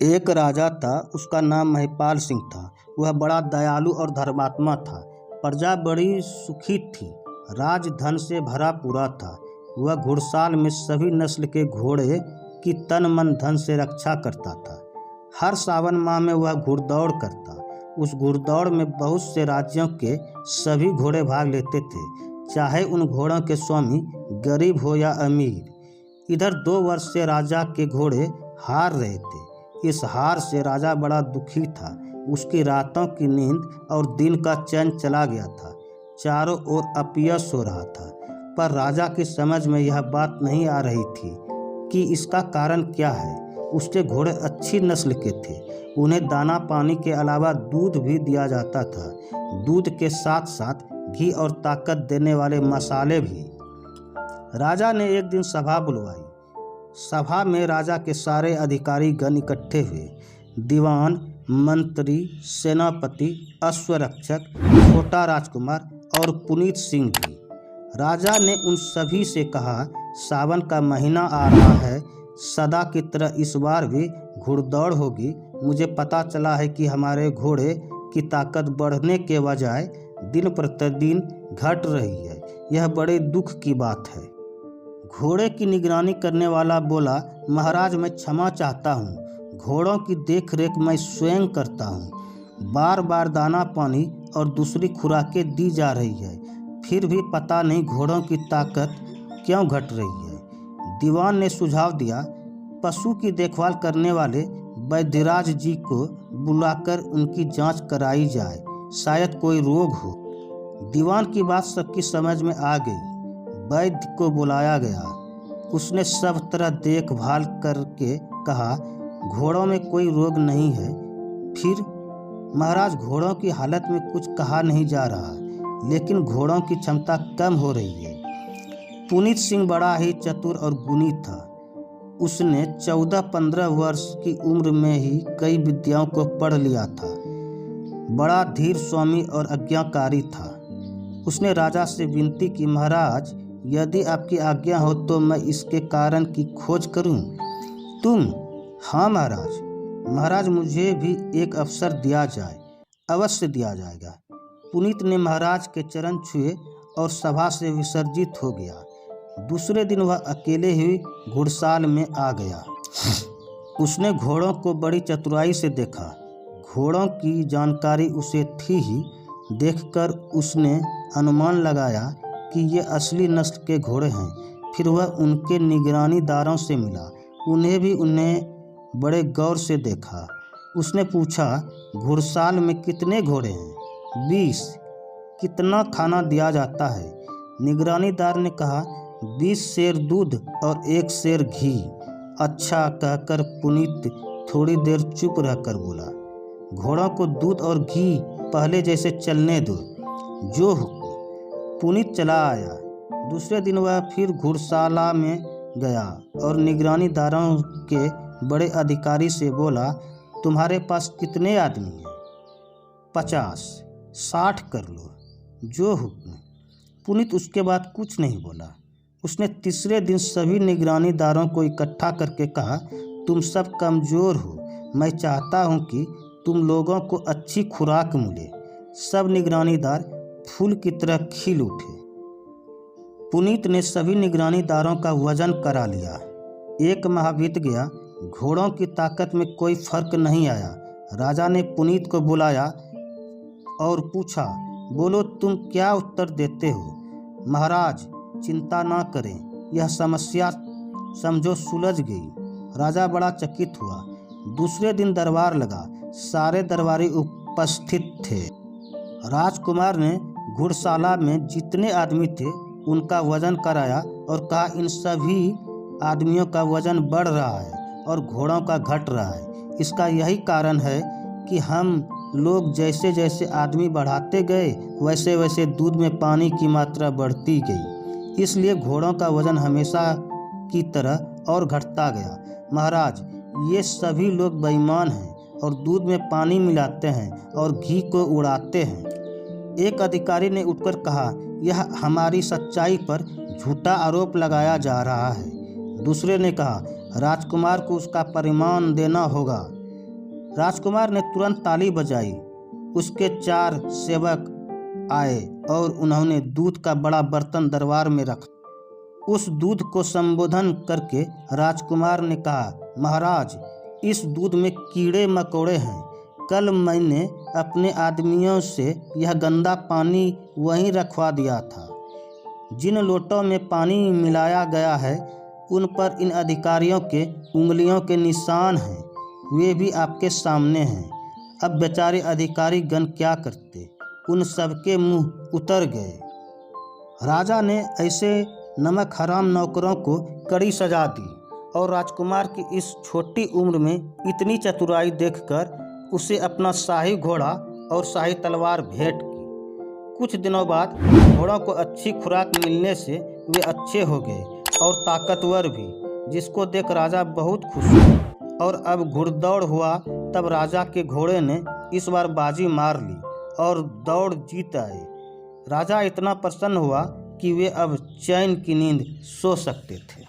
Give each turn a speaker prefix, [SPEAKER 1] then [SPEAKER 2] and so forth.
[SPEAKER 1] एक राजा था, उसका नाम महिपाल सिंह था। वह बड़ा दयालु और धर्मात्मा था। प्रजा बड़ी सुखी थी। राज धन से भरा पूरा था। वह घुड़साल में सभी नस्ल के घोड़े की तन मन धन से रक्षा करता था। हर सावन माह में वह घुड़दौड़ करता। उस घुड़दौड़ में बहुत से राज्यों के सभी घोड़े भाग लेते थे, चाहे उन घोड़ों के स्वामी गरीब हो या अमीर। इधर 2 वर्ष से राजा के घोड़े हार रहे थे। इस हार से राजा बड़ा दुखी था। उसकी रातों की नींद और दिन का चैन चला गया था। चारों ओर अपयश हो रहा था, पर राजा की समझ में यह बात नहीं आ रही थी कि इसका कारण क्या है। उसके घोड़े अच्छी नस्ल के थे। उन्हें दाना पानी के अलावा दूध भी दिया जाता था। दूध के साथ साथ घी और ताकत देने वाले मसाले भी। राजा ने एक दिन सभा बुलवाई। सभा में राजा के सारे अधिकारी गण इकट्ठे हुए। दीवान, मंत्री, सेनापति, अश्वरक्षक, छोटा राजकुमार और पुनीत सिंह भी। राजा ने उन सभी से कहा, सावन का महीना आ रहा है। सदा की तरह इस बार भी घुड़दौड़ होगी। मुझे पता चला है कि हमारे घोड़े की ताकत बढ़ने के बजाय दिन प्रतिदिन घट रही है। यह बड़े दुख की बात है। घोड़े की निगरानी करने वाला बोला, महाराज, मैं क्षमा चाहता हूँ। घोड़ों की देखरेख मैं स्वयं करता हूँ। बार बार दाना पानी और दूसरी खुराकें दी जा रही है, फिर भी पता नहीं घोड़ों की ताकत क्यों घट रही है। दीवान ने सुझाव दिया, पशु की देखभाल करने वाले वैद्यराज जी को बुलाकर उनकी जांच कराई जाए, शायद कोई रोग हो। दीवान की बात सबकी समझ में आ गई। वैद्य को बुलाया गया। उसने सब तरह देखभाल करके कहा, घोड़ों में कोई रोग नहीं है। फिर, महाराज, घोड़ों की हालत में कुछ कहा नहीं जा रहा, लेकिन घोड़ों की क्षमता कम हो रही है। पुनीत सिंह बड़ा ही चतुर और गुणी था। उसने 14-15 वर्ष की उम्र में ही कई विद्याओं को पढ़ लिया था। बड़ा धीर स्वामी और आज्ञाकारी था। उसने राजा से विनती की, महाराज, यदि आपकी आज्ञा हो तो मैं इसके कारण की खोज करूं। तुम? हाँ महाराज। महाराज, मुझे भी एक अवसर दिया जाए। अवश्य दिया जाएगा। पुनीत ने महाराज के चरण छुए और सभा से विसर्जित हो गया। दूसरे दिन वह अकेले ही घुड़साल में आ गया। उसने घोड़ों को बड़ी चतुराई से देखा। घोड़ों की जानकारी उसे थी ही। देखकर उसने अनुमान लगाया कि ये असली नस्ल के घोड़े हैं। फिर वह उनके निगरानीदारों से मिला। उन्हें बड़े गौर से देखा। उसने पूछा, घुड़साल में कितने घोड़े हैं? 20। कितना खाना दिया जाता है? निगरानीदार ने कहा, 20 सेर दूध और 1 सेर घी। अच्छा कहकर पुनीत थोड़ी देर चुप रहकर बोला, घोड़ों को दूध और घी पहले जैसे चलने दो, जो हुक्म। पुनीत चला आया। दूसरे दिन वह फिर घुड़शाला में गया और निगरानीदारों के बड़े अधिकारी से बोला, तुम्हारे पास कितने आदमी हैं? 50। 60 कर लो, जो हुक्म। पुनीत उसके बाद कुछ नहीं बोला। उसने तीसरे दिन सभी निगरानीदारों को इकट्ठा करके कहा, तुम सब कमज़ोर हो। मैं चाहता हूं कि तुम लोगों को अच्छी खुराक मिले। सब निगरानीदार फूल की तरह खिल उठे। पुनीत ने सभी निगरानीदारों का वजन करा लिया। 1 माह बीत गया। घोड़ों की ताकत में कोई फर्क नहीं आया। राजा ने पुनीत को बुलाया और पूछा, बोलो, तुम क्या उत्तर देते हो? महाराज, चिंता ना करें, यह समस्या समझो सुलझ गई। राजा बड़ा चकित हुआ। दूसरे दिन दरबार लगा। सारे दरबारी उपस्थित थे। राजकुमार ने घुड़शाला में जितने आदमी थे उनका वजन कराया और कहा, इन सभी आदमियों का वजन बढ़ रहा है और घोड़ों का घट रहा है। इसका यही कारण है कि हम लोग जैसे जैसे आदमी बढ़ाते गए, वैसे वैसे दूध में पानी की मात्रा बढ़ती गई। इसलिए घोड़ों का वजन हमेशा की तरह और घटता गया। महाराज, ये सभी लोग बेईमान हैं और दूध में पानी मिलाते हैं और घी को उड़ाते हैं। एक अधिकारी ने उठकर कहा, यह हमारी सच्चाई पर झूठा आरोप लगाया जा रहा है। दूसरे ने कहा, राजकुमार को उसका परिमाण देना होगा। राजकुमार ने तुरंत ताली बजाई। उसके 4 सेवक आए और उन्होंने दूध का बड़ा बर्तन दरबार में रखा। उस दूध को संबोधन करके राजकुमार ने कहा, महाराज, इस दूध में कीड़े मकोड़े हैं। कल मैंने अपने आदमियों से यह गंदा पानी वहीं रखवा दिया था। जिन लोटों में पानी मिलाया गया है उन पर इन अधिकारियों के उंगलियों के निशान हैं। वे भी आपके सामने हैं। अब बेचारे अधिकारी गण क्या करते? उन सबके मुंह उतर गए। राजा ने ऐसे नमक हराम नौकरों को कड़ी सजा दी और राजकुमार की इस छोटी उम्र में इतनी चतुराई देखकर उसे अपना शाही घोड़ा और शाही तलवार भेंट की। कुछ दिनों बाद घोड़ों को अच्छी खुराक मिलने से वे अच्छे हो गए और ताकतवर भी, जिसको देख राजा बहुत खुश हुआ। और अब घुड़दौड़ हुआ। तब राजा के घोड़े ने इस बार बाजी मार ली और दौड़ जीत आए। राजा इतना प्रसन्न हुआ कि वे अब चैन की नींद सो सकते थे।